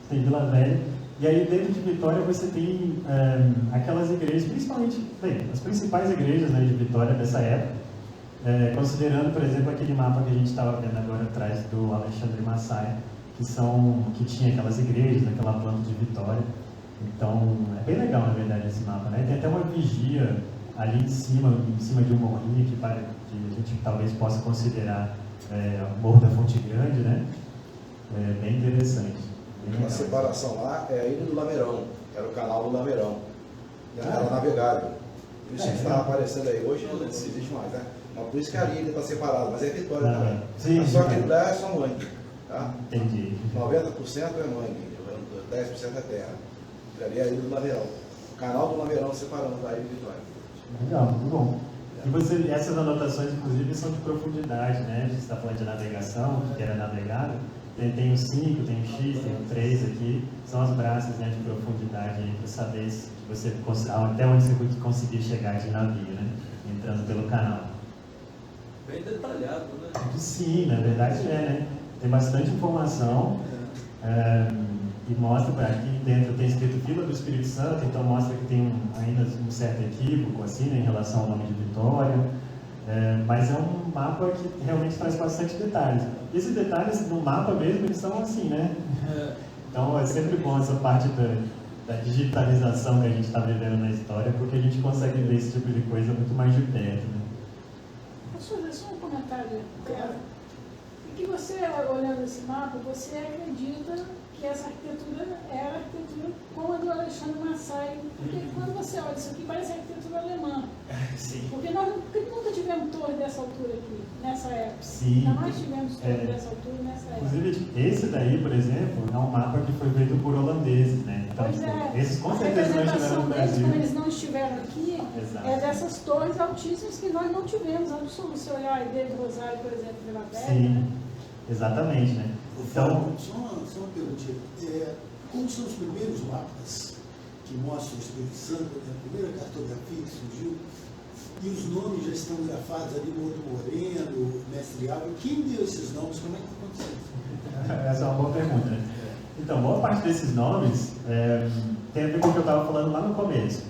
Tem Vila Velha, e aí dentro de Vitória você tem aquelas igrejas, principalmente, bem, as principais igrejas, né, de Vitória dessa época. Considerando, por exemplo, aquele mapa que a gente estava vendo agora atrás do Alexandre Massai, que tinha aquelas igrejas, aquela planta de Vitória. Então, é bem legal, na verdade, esse mapa, né? Tem até uma vigia ali em cima de um morrinho que a gente talvez possa considerar o Morro da Fonte Grande, né? Bem interessante. Uma separação lá é a Ilha do Lameirão, que era o canal do Lameirão. Era navegável. Por isso que está aparecendo aí. Hoje não existe mais, né? Mas por isso que a ilha está separada, mas é Vitória também. Sim, só que lá é só mangue. Tá? Entendi. 90% é mangue, 10% é terra. Ali é a Ilha do Lameirão. O canal do Lameirão separando da Ilha de Vitória. Legal, muito bom. E essas anotações, inclusive, são de profundidade, né? A gente está falando de navegação, que era navegado. Tem o 5, tem o X, tem o 3 aqui. São as braças, né, de profundidade para saber se você, até onde você conseguir chegar de navio, né? Entrando pelo canal. Bem detalhado, né? Sim, na verdade né? Tem bastante informação e mostra para aqui dentro tem escrito Vila do Espírito Santo, então mostra que tem ainda um certo equívoco assim, né, em relação ao nome de Vitória, mas é um mapa que realmente traz bastante detalhes. E esses detalhes no mapa mesmo, eles são assim, né? Então é sempre bom essa parte da digitalização que a gente está vivendo na história, porque a gente consegue ver esse tipo de coisa muito mais de perto, né? Professor, só um comentário. Que você, olhando esse mapa, você acredita que essa arquitetura era a arquitetura como a do Alexandre Massai. Porque quando você olha isso aqui, parece arquitetura alemã. Sim. Porque nós nunca tivemos torre dessa altura aqui, nessa época. Sim. Jamais tivemos torre dessa altura nessa época. Inclusive, esse daí, por exemplo, é um mapa que foi feito por holandeses, né? Então, Pois tipo, esses com a certeza não estiveram representação no deles, Brasil. como eles não estiveram aqui, Exato. é dessas torres altíssimas que nós não tivemos. Absolutamente. Se olhar a ideia do Rosário, por exemplo, Vila Velha. Sim, exatamente, né? Então, Só uma perguntinha. Como são os primeiros mapas que mostram o Espírito Santo, né? A primeira cartografia que surgiu, e os nomes já estão grafados ali, Morro Moreno, Mestre Álvaro. Quem deu esses nomes? Como é que aconteceu? essa é uma boa pergunta, né? Então, boa parte desses nomes tem a ver com o que eu estava falando lá no começo.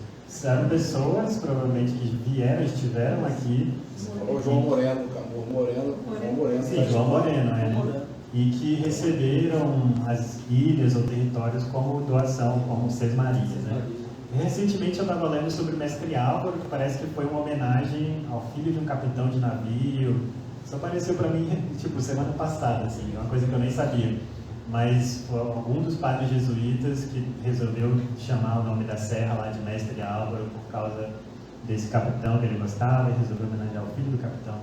Eram pessoas, provavelmente, que vieram, estiveram aqui. Falou João Moreno, João Moreno. Sim, João Moreno, né? E que receberam as ilhas ou territórios como doação, como sesmarias, né? Recentemente eu estava lendo sobre o Mestre Álvaro, que parece que foi uma homenagem ao filho de um capitão de navio. Isso apareceu para mim, tipo, semana passada, assim, uma coisa que eu nem sabia. Mas foi algum dos padres jesuítas que resolveu chamar o nome da serra lá de Mestre Álvaro por causa desse capitão que ele gostava e resolveu homenagear o filho do capitão.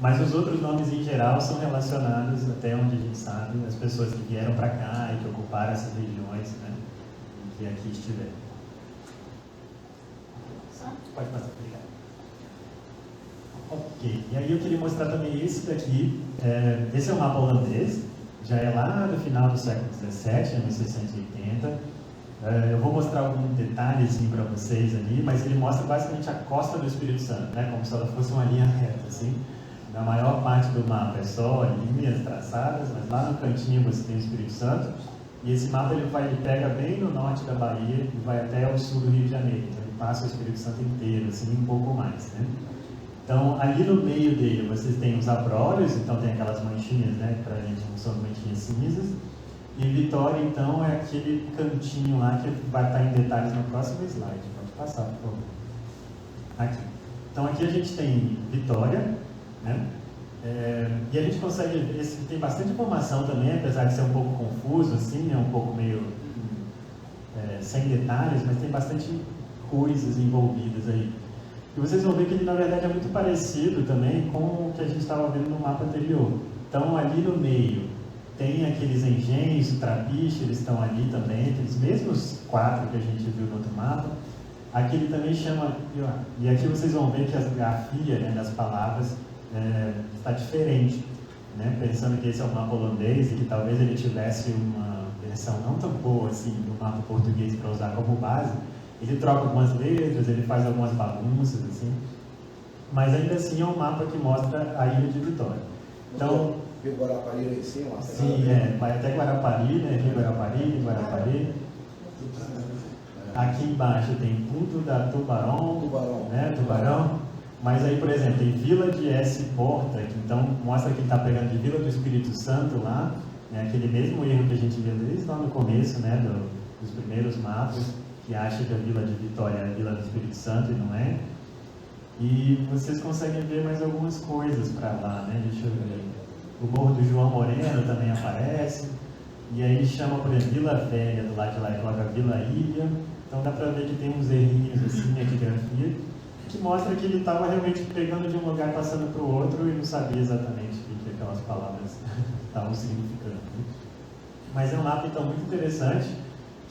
Mas os outros nomes em geral são relacionados, até onde a gente sabe, às pessoas que vieram para cá e que ocuparam essas regiões, né, e que aqui estiveram. Pode passar, obrigado. Ok, e aí eu queria mostrar também esse daqui. Esse é um mapa holandês, já é lá do final do século XVII, 1680. Eu vou mostrar algum detalhezinho para vocês ali, mas ele mostra basicamente a costa do Espírito Santo, né, como se ela fosse uma linha reta, assim. A maior parte do mapa é só linhas traçadas, mas lá no cantinho você tem o Espírito Santo. E esse mapa ele pega bem no norte da Bahia e vai até o sul do Rio de Janeiro. Então ele passa o Espírito Santo inteiro, assim, um pouco mais, né? Então, ali no meio dele, vocês têm os abrólios, então tem aquelas manchinhas, né, que pra gente não são manchinhas cinzas. E Vitória, então, é aquele cantinho lá que vai estar em detalhes no próximo slide. Pode passar, por favor. Aqui. Então, aqui a gente tem Vitória, né? E a gente consegue ver, tem bastante informação também, apesar de ser um pouco confuso, assim, né, um pouco meio sem detalhes, mas tem bastante coisas envolvidas aí. E vocês vão ver que ele, na verdade, é muito parecido também com o que a gente estava vendo no mapa anterior. Então, ali no meio, tem aqueles engenhos, o trapiche, eles estão ali também, aqueles mesmos 4 que a gente viu no outro mapa. Aqui ele também chama, e aqui vocês vão ver que a grafia, né, das palavras está diferente, né? Pensando que esse é um mapa holandês e que talvez ele tivesse uma versão não tão boa assim do mapa português para usar como base. Ele troca algumas letras, ele faz algumas bagunças, assim, mas ainda assim é um mapa que mostra a ilha de Vitória. Então, Rio Guarapari lá em cima, lá. Sim, vai até Guarapari, né? Rio Guarapari. Aqui embaixo tem Punta da Tubarão, né? Tubarão. Mas aí, por exemplo, tem Vila de S. Porta, que então mostra que ele está pegando de Vila do Espírito Santo lá, né? Aquele mesmo erro que a gente viu desde lá no começo, né? Dos primeiros mapas, que acha que a Vila de Vitória é a Vila do Espírito Santo e não é. E vocês conseguem ver mais algumas coisas para lá, né? Deixa eu ver. O Morro do João Moreno também aparece. E aí ele chama, por exemplo, Vila Velha, do lado de lá, e coloca Vila Ilha. Então dá para ver que tem uns errinhos assim na grafia, que mostra que ele estava realmente pegando de um lugar, passando para o outro e não sabia exatamente o que aquelas palavras estavam significando. Mas é um mapa, então, muito interessante,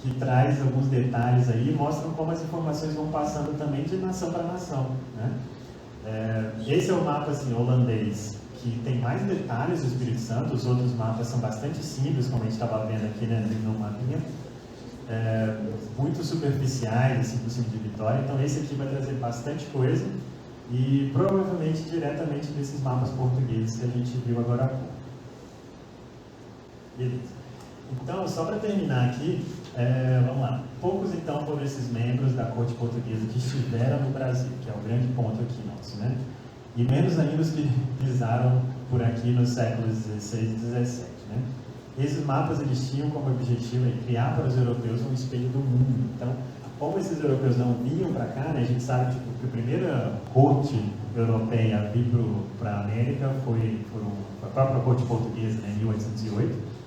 que traz alguns detalhes aí e mostram como as informações vão passando também de nação para nação, né? Esse é o mapa assim, holandês, que tem mais detalhes do Espírito Santo. Os outros mapas são bastante simples, como a gente estava vendo aqui, né, no mapinha. Muito superficiais, assim, por cima de Vitória. Então esse aqui vai trazer bastante coisa e provavelmente diretamente desses mapas portugueses que a gente viu agora há pouco. Beleza. Então, só para terminar aqui, vamos lá. Poucos então foram esses membros da corte portuguesa que estiveram no Brasil, que é o grande ponto aqui nosso, né? E menos ainda os que pisaram por aqui nos séculos XVI e XVII, né? Esses mapas eles tinham como objetivo criar para os europeus um espelho do mundo. Então, como esses europeus não vinham para cá, né, a gente sabe que a primeira corte europeia a vir para a América foi a própria corte portuguesa, né, em 1808.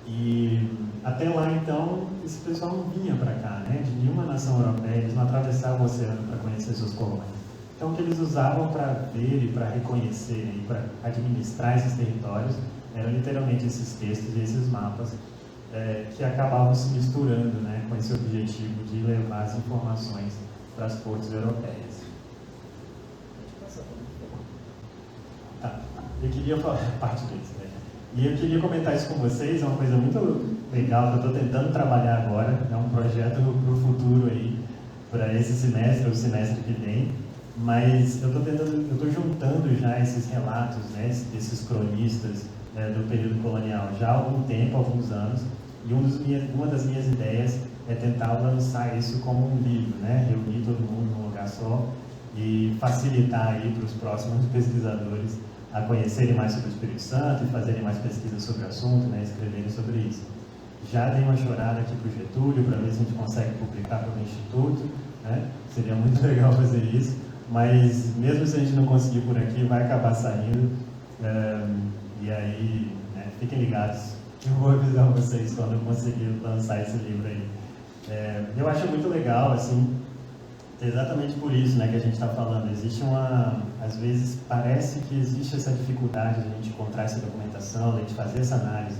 E até lá, então, esse pessoal não vinha para cá, né, de nenhuma nação europeia, eles não atravessavam o oceano para conhecer suas colônias. Então, o que eles usavam para ver e para reconhecer e para administrar esses territórios eram literalmente esses textos e esses mapas que acabavam se misturando, né, com esse objetivo de levar as informações para as cortes europeias. Tá, eu queria falar parte disso, né? E eu queria comentar isso com vocês, é uma coisa muito legal que eu estou tentando trabalhar agora, é um projeto para o futuro aí, para esse semestre ou o semestre que vem, mas eu estou juntando já esses relatos, né, desses cronistas do período colonial já há algum tempo, alguns anos, e uma das minhas ideias é tentar lançar isso como um livro, né, reunir todo mundo num lugar só e facilitar aí para os próximos pesquisadores a conhecerem mais sobre o Espírito Santo e fazerem mais pesquisas sobre o assunto, né, escreverem sobre isso. Já dei uma chorada aqui para o Getúlio para ver se a gente consegue publicar para o Instituto, né? Seria muito legal fazer isso, mas mesmo se a gente não conseguir por aqui, vai acabar saindo. E aí, né, fiquem ligados, eu vou avisar vocês quando eu conseguir lançar esse livro aí. Eu acho muito legal, assim, exatamente por isso, né, que a gente está falando. Existe às vezes parece que existe essa dificuldade de a gente encontrar essa documentação, de a gente fazer essa análise,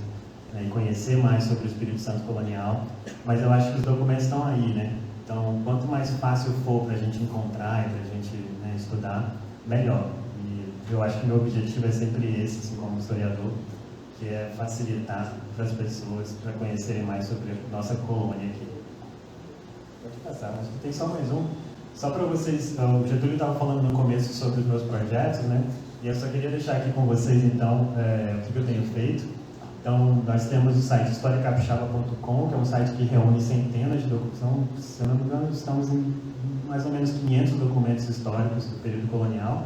né, e conhecer mais sobre o Espírito Santo colonial, mas eu acho que os documentos estão aí, né? Então, quanto mais fácil for para a gente encontrar e para a gente, né, estudar, melhor. E eu acho que meu objetivo é sempre esse, assim, como historiador, que é facilitar para as pessoas para conhecerem mais sobre a nossa colônia aqui. Pode passar, mas tem só mais um. Só para vocês, o Getúlio estava falando no começo sobre os meus projetos, né? E eu só queria deixar aqui com vocês, então, o que eu tenho feito. Então, nós temos o site historiacapixaba.com, que é um site que reúne centenas de documentos, se eu não me engano, estamos em mais ou menos 500 documentos históricos do período colonial.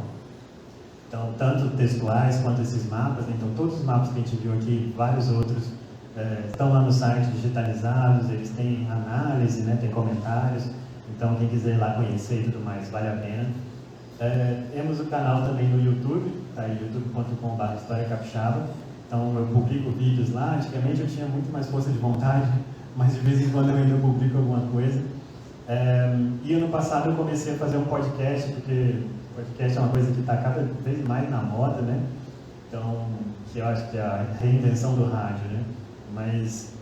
Então, tanto textuais quanto esses mapas, então todos os mapas que a gente viu aqui, vários outros, estão lá no site digitalizados, eles têm análise, né, tem comentários, então quem quiser ir lá conhecer e tudo mais, vale a pena. Temos o canal também no YouTube, tá aí, youtube.com/historiacapixaba. Então eu publico vídeos lá. Antigamente eu tinha muito mais força de vontade, mas de vez em quando eu ainda publico alguma coisa. E ano passado eu comecei a fazer um podcast, porque podcast é uma coisa que está cada vez mais na moda, né? Então, que eu acho que é a reinvenção do rádio, né? Mas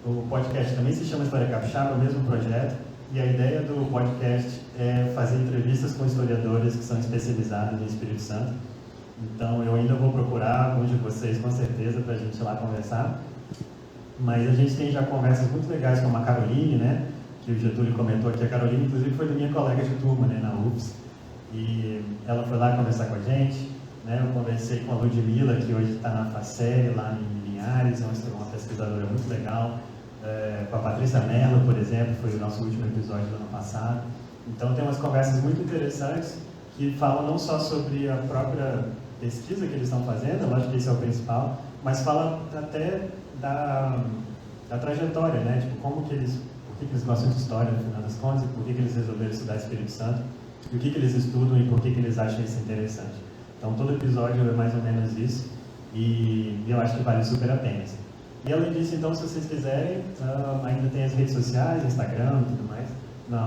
o podcast também se chama História Capixaba, é o mesmo projeto. E a ideia do podcast é fazer entrevistas com historiadores que são especializados em Espírito Santo. Então, eu ainda vou procurar alguns de vocês, com certeza, para a gente ir lá conversar. Mas a gente tem já conversas muito legais com a Caroline, né? Que o Getúlio comentou aqui. A Caroline, inclusive, foi minha colega de turma, né? Na UFS. E ela foi lá conversar com a gente. Né? Eu conversei com a Ludmila, que hoje está na FACEL, lá em Linhares, uma pesquisadora muito legal. Com a Patrícia Mello, por exemplo, foi o nosso último episódio do ano passado. Então, tem umas conversas muito interessantes que falam não só sobre a própria pesquisa que eles estão fazendo, eu acho que esse é o principal, mas fala até da trajetória, né? Tipo, por que eles gostam de história, no final das contas, e por que eles resolveram estudar Espírito Santo, e o que eles estudam e por que eles acham isso interessante. Então, todo episódio é mais ou menos isso, e eu acho que vale super a pena. Assim. E além disso, então, se vocês quiserem, ainda tem as redes sociais, Instagram e tudo mais, no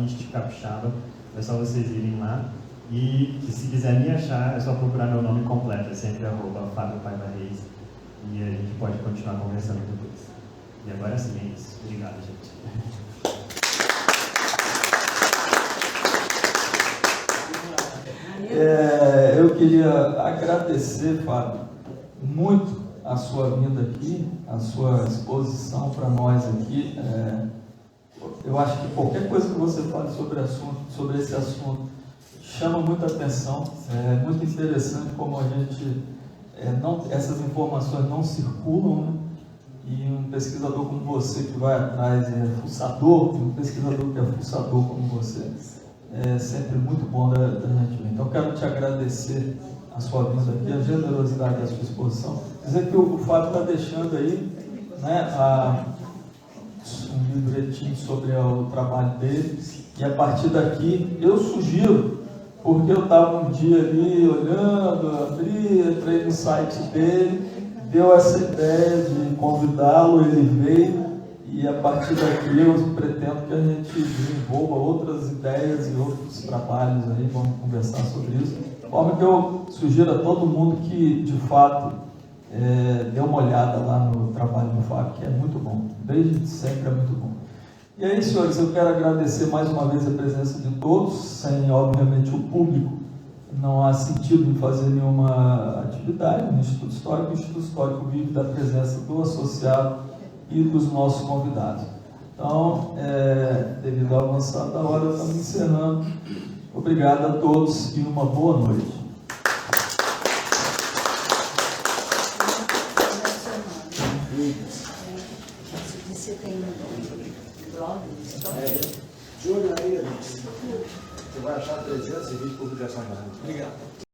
@istcapixaba, é só vocês irem lá. E se quiser me achar, é só procurar meu nome completo, é sempre @Fábio Paiva Reis. E a gente pode continuar conversando depois. E agora sim, é isso. Obrigado, gente. Eu queria agradecer, Fábio, muito a sua vinda aqui, a sua exposição para nós aqui. Eu acho que qualquer coisa que você fale sobre esse assunto chama muita atenção. É muito interessante como a gente essas informações não circulam, né? E um pesquisador como você que vai atrás fuçador, um pesquisador que é fuçador como você, é sempre muito bom da gente ver. Então, quero te agradecer a sua vinda aqui, a generosidade da sua exposição. Dizer que o Fábio está deixando aí, né, um livretinho sobre o trabalho dele, e a partir daqui eu sugiro, porque eu estava um dia ali olhando, entrei no site dele, deu essa ideia de convidá-lo, ele veio, e a partir daqui eu pretendo que a gente desenvolva outras ideias e outros trabalhos aí, vamos conversar sobre isso. De forma que eu sugiro a todo mundo que, de fato, dê uma olhada lá no trabalho do Fábio, que é muito bom, desde sempre é muito bom. E aí, senhores, eu quero agradecer mais uma vez a presença de todos, sem, obviamente, o público. Não há sentido em fazer nenhuma atividade no Instituto Histórico. O Instituto Histórico vive da presença do associado e dos nossos convidados. Então, devido ao avançado da hora, estamos encerrando. Obrigado a todos e uma boa noite. Você tem blog, história? De olho aí, você vai achar 320 publicações mais. Obrigado.